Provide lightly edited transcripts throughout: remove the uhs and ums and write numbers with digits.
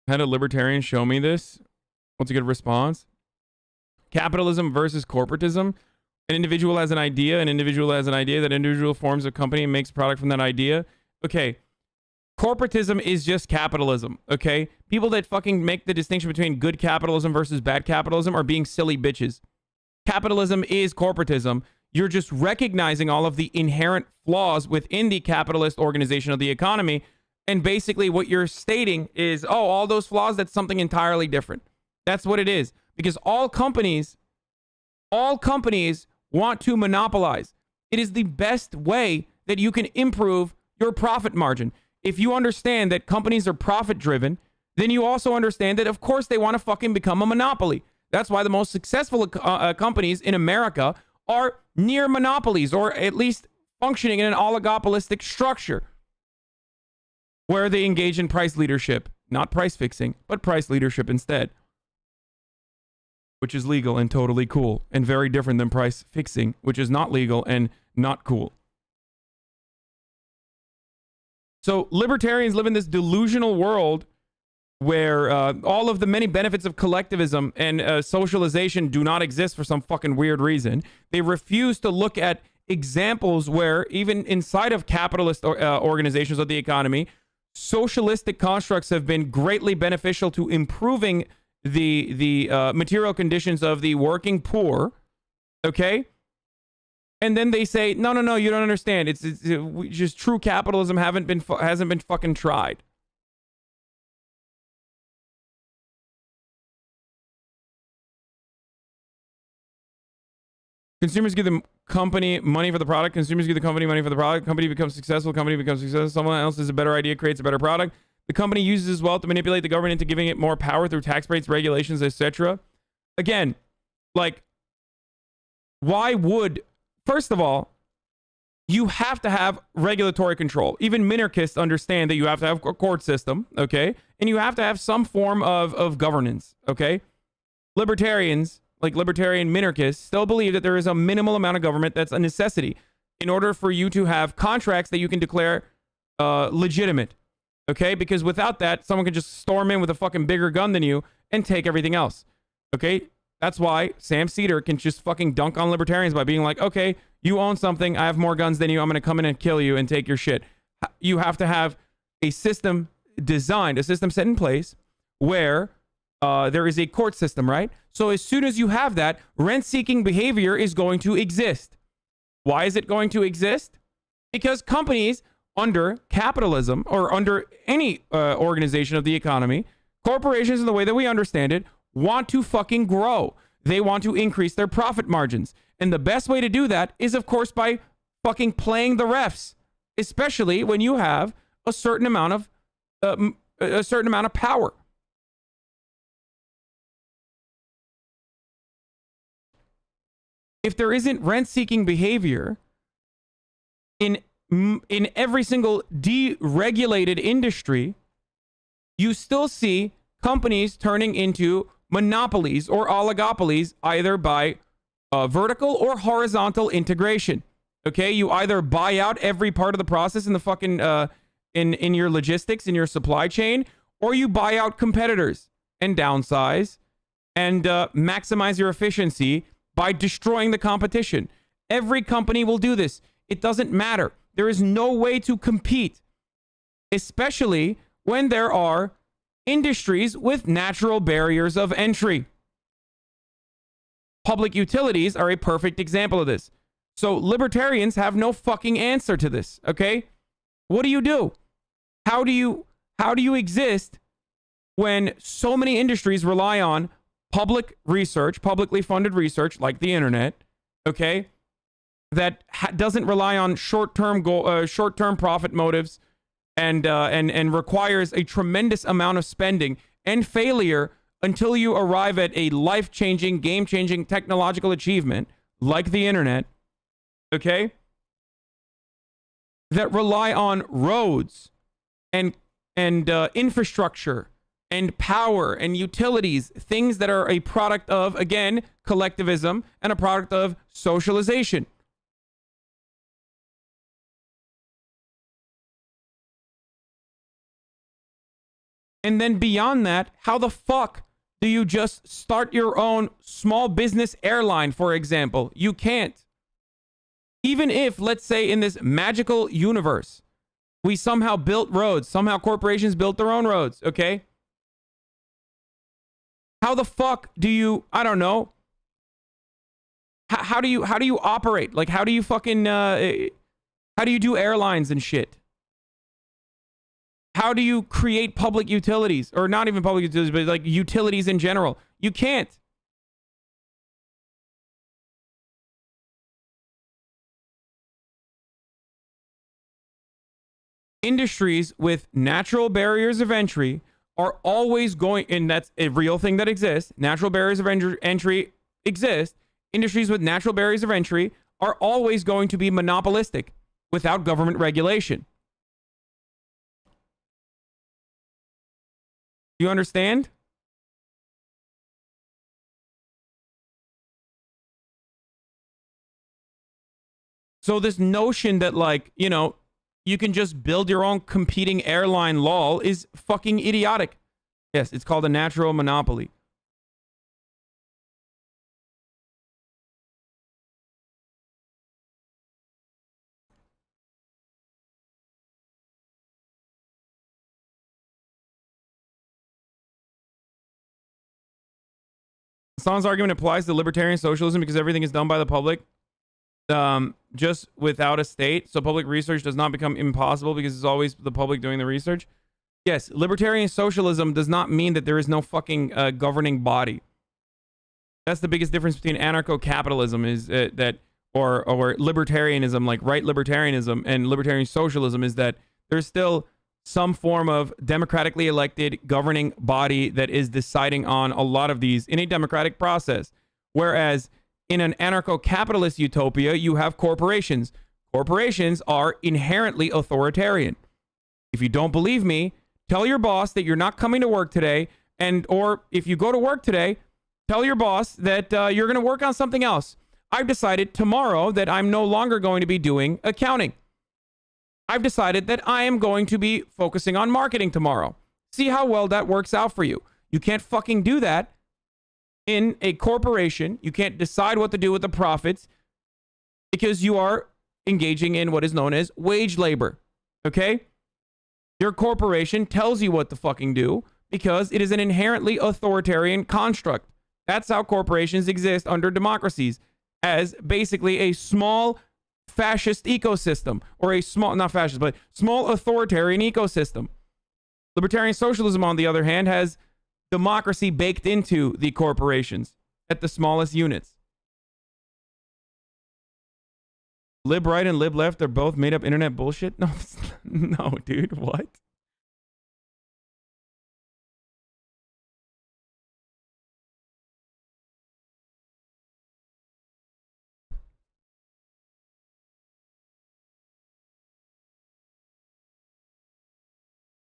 Had a libertarian show me this. What's a good response? Capitalism versus corporatism. An individual has an idea. An individual has an idea. That individual forms a company and makes a product from that idea. Okay. Corporatism is just capitalism. Okay. People that fucking make the distinction between good capitalism versus bad capitalism are being silly bitches. Capitalism is corporatism. You're just recognizing all of the inherent flaws within the capitalist organization of the economy. And basically what you're stating is, oh, all those flaws, that's something entirely different. That's what it is. Because all companies want to monopolize. It is the best way that you can improve your profit margin. If you understand that companies are profit driven, then you also understand that, of course, they want to fucking become a monopoly. That's why the most successful companies in America are near monopolies, or at least functioning in an oligopolistic structure where they engage in price leadership, not price fixing, but price leadership instead, which is legal and totally cool and very different than price fixing, which is not legal and not cool. So libertarians live in this delusional world where all of the many benefits of collectivism and socialization do not exist for some fucking weird reason. They refuse to look at examples where even inside of capitalist organizations of the economy, socialistic constructs have been greatly beneficial to improving the material conditions of the working poor. Okay? And then they say, no, you don't understand. It's just true capitalism hasn't been fucking tried. Consumers give the company money for the product. Consumers give the company money for the product. Company becomes successful. Company becomes successful. Someone else has a better idea, creates a better product. The company uses his wealth to manipulate the government into giving it more power through tax rates, regulations, etc. Again, like, why would... First of all, you have to have regulatory control. Even minarchists understand that you have to have a court system, okay? And you have to have some form of governance, okay? Libertarians, like libertarian minarchists, still believe that there is a minimal amount of government that's a necessity in order for you to have contracts that you can declare legitimate, okay? Because without that, someone can just storm in with a fucking bigger gun than you and take everything else, okay? That's why Sam Cedar can just fucking dunk on libertarians by being like, okay, you own something, I have more guns than you, I'm going to come in and kill you and take your shit. You have to have a system designed, a system set in place where there is a court system, right? So as soon as you have that, rent-seeking behavior is going to exist. Why is it going to exist? Because companies under capitalism or under any organization of the economy, corporations in the way that we understand it, want to fucking grow. They want to increase their profit margins. And the best way to do that is, of course, by fucking playing the refs, especially when you have a certain amount of power. If there isn't rent-seeking behavior in every single deregulated industry, you still see companies turning into monopolies or oligopolies, either by vertical or horizontal integration. Okay, you either buy out every part of the process in the fucking in your logistics, in your supply chain, or you buy out competitors and downsize and maximize your efficiency by destroying the competition. Every company will do this. It doesn't matter. There is no way to compete, especially when there are industries with natural barriers of entry. Public utilities are a perfect example of this. So libertarians have no fucking answer to this, okay? What do you do? How do you exist when so many industries rely on public research, publicly funded research like the internet, okay? That doesn't rely on short-term profit motives and requires a tremendous amount of spending and failure until you arrive at a life-changing, game-changing technological achievement like the internet, okay? That rely on roads and infrastructure and power and utilities, things that are a product of, again, collectivism and a product of socialization. And then beyond that, how the fuck do you just start your own small business airline, for example? You can't. Even if, let's say, in this magical universe, we somehow built roads, somehow corporations built their own roads, okay? How the fuck do you, I don't know, how do you operate? Like, how do you fucking, how do you do airlines and shit? How do you create public utilities? Or not even public utilities, but like utilities in general. You can't. Industries with natural barriers of entry are always going, and that's a real thing that exists. Natural barriers of entry exist. Industries with natural barriers of entry are always going to be monopolistic without government regulation. You understand? So this notion that, like, you know, you can just build your own competing airline law is fucking idiotic. Yes, it's called a natural monopoly. Hassan's argument applies to libertarian socialism because everything is done by the public, just without a state. So public research does not become impossible because it's always the public doing the research. Yes, libertarian socialism does not mean that there is no fucking governing body. That's the biggest difference between anarcho-capitalism is that, or libertarianism, like right libertarianism, and libertarian socialism, is that there's still some form of democratically elected governing body that is deciding on a lot of these in a democratic process. Whereas in an anarcho-capitalist utopia, you have corporations. Corporations are inherently authoritarian. If you don't believe me, tell your boss that you're not coming to work today, or if you go to work today, tell your boss that you're going to work on something else. I've decided tomorrow that I'm no longer going to be doing accounting. I've decided that I am going to be focusing on marketing tomorrow. See how well that works out for you. You can't fucking do that in a corporation. You can't decide what to do with the profits because you are engaging in what is known as wage labor. Okay? Your corporation tells you what to fucking do because it is an inherently authoritarian construct. That's how corporations exist under democracies, as basically a small fascist ecosystem, or a small, not fascist, but small authoritarian ecosystem. Libertarian socialism, on the other hand, has democracy baked into the corporations at the smallest units. Lib right and lib left are both made up internet bullshit? No, no, dude, what?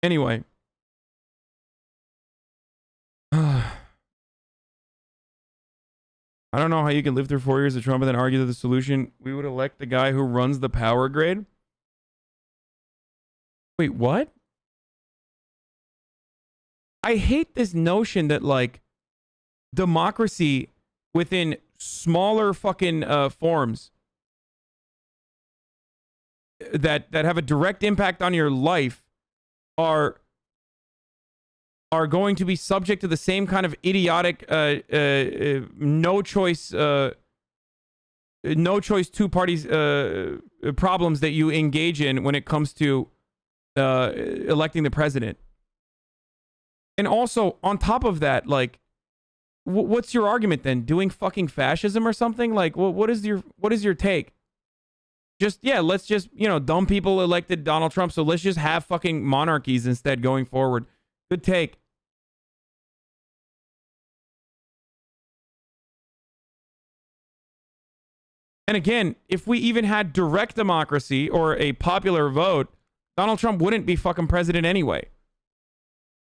Anyway. I don't know how you can live through 4 years of Trump and then argue that the solution, we would elect the guy who runs the power grid. Wait, what? I hate this notion that, like, democracy within smaller fucking forms that have a direct impact on your life are going to be subject to the same kind of idiotic no choice two parties problems that you engage in when it comes to electing the president. And also, on top of that, like, what's your argument then? Doing fucking fascism or something? Like, what is your take? Just, yeah, let's just, you know, dumb people elected Donald Trump, so let's just have fucking monarchies instead going forward. Good take. And again, if we even had direct democracy or a popular vote, Donald Trump wouldn't be fucking president anyway.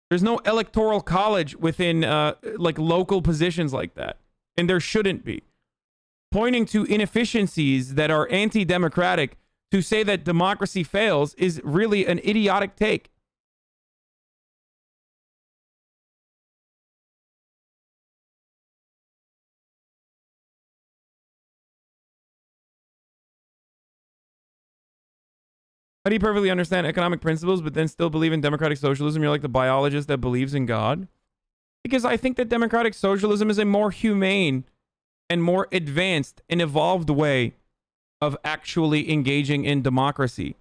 There's no electoral college within like local positions like that. And there shouldn't be. Pointing to inefficiencies that are anti-democratic to say that democracy fails is really an idiotic take. How do you perfectly understand economic principles but then still believe in democratic socialism? You're like the biologist that believes in God? Because I think that democratic socialism is a more humane and more advanced and evolved way of actually engaging in democracy.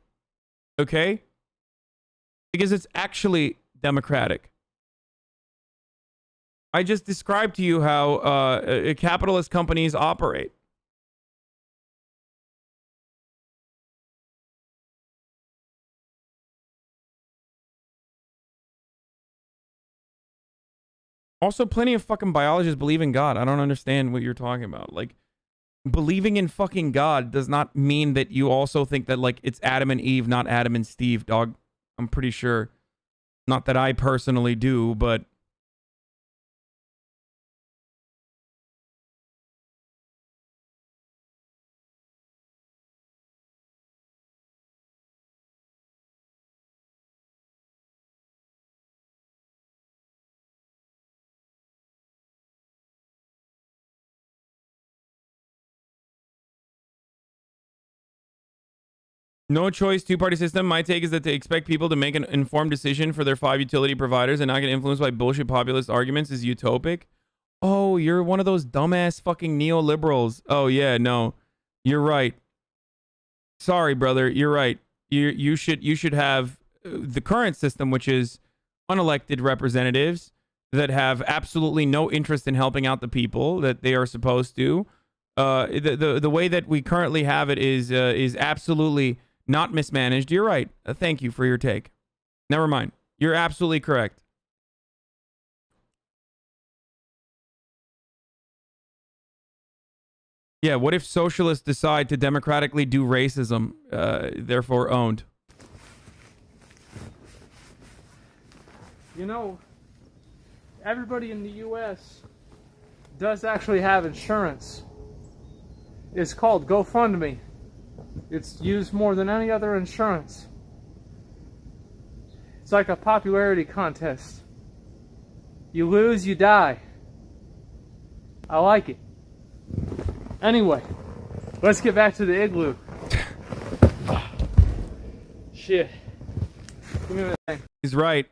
Okay? Because it's actually democratic. I just described to you how capitalist companies operate. Also, plenty of fucking biologists believe in God. I don't understand what you're talking about. Like, believing in fucking God does not mean that you also think that, like, it's Adam and Eve, not Adam and Steve, dog. I'm pretty sure. Not that I personally do, but... No choice two-party system. My take is that they expect people to make an informed decision for their 5 utility providers and not get influenced by bullshit populist arguments is utopic. Oh, you're one of those dumbass fucking neoliberals. Oh yeah, no. You're right. Sorry, brother. You're right. You should have the current system, which is unelected representatives that have absolutely no interest in helping out the people that they are supposed to. The way that we currently have it is absolutely not mismanaged. You're right. Thank you for your take. Never mind. You're absolutely correct. Yeah, what if socialists decide to democratically do racism, therefore owned? You know, everybody in the U.S. does actually have insurance. It's called GoFundMe. It's used more than any other insurance. It's like a popularity contest. You lose, you die. I like it. Anyway, let's get back to the igloo. Shit. Give me that thing. He's right.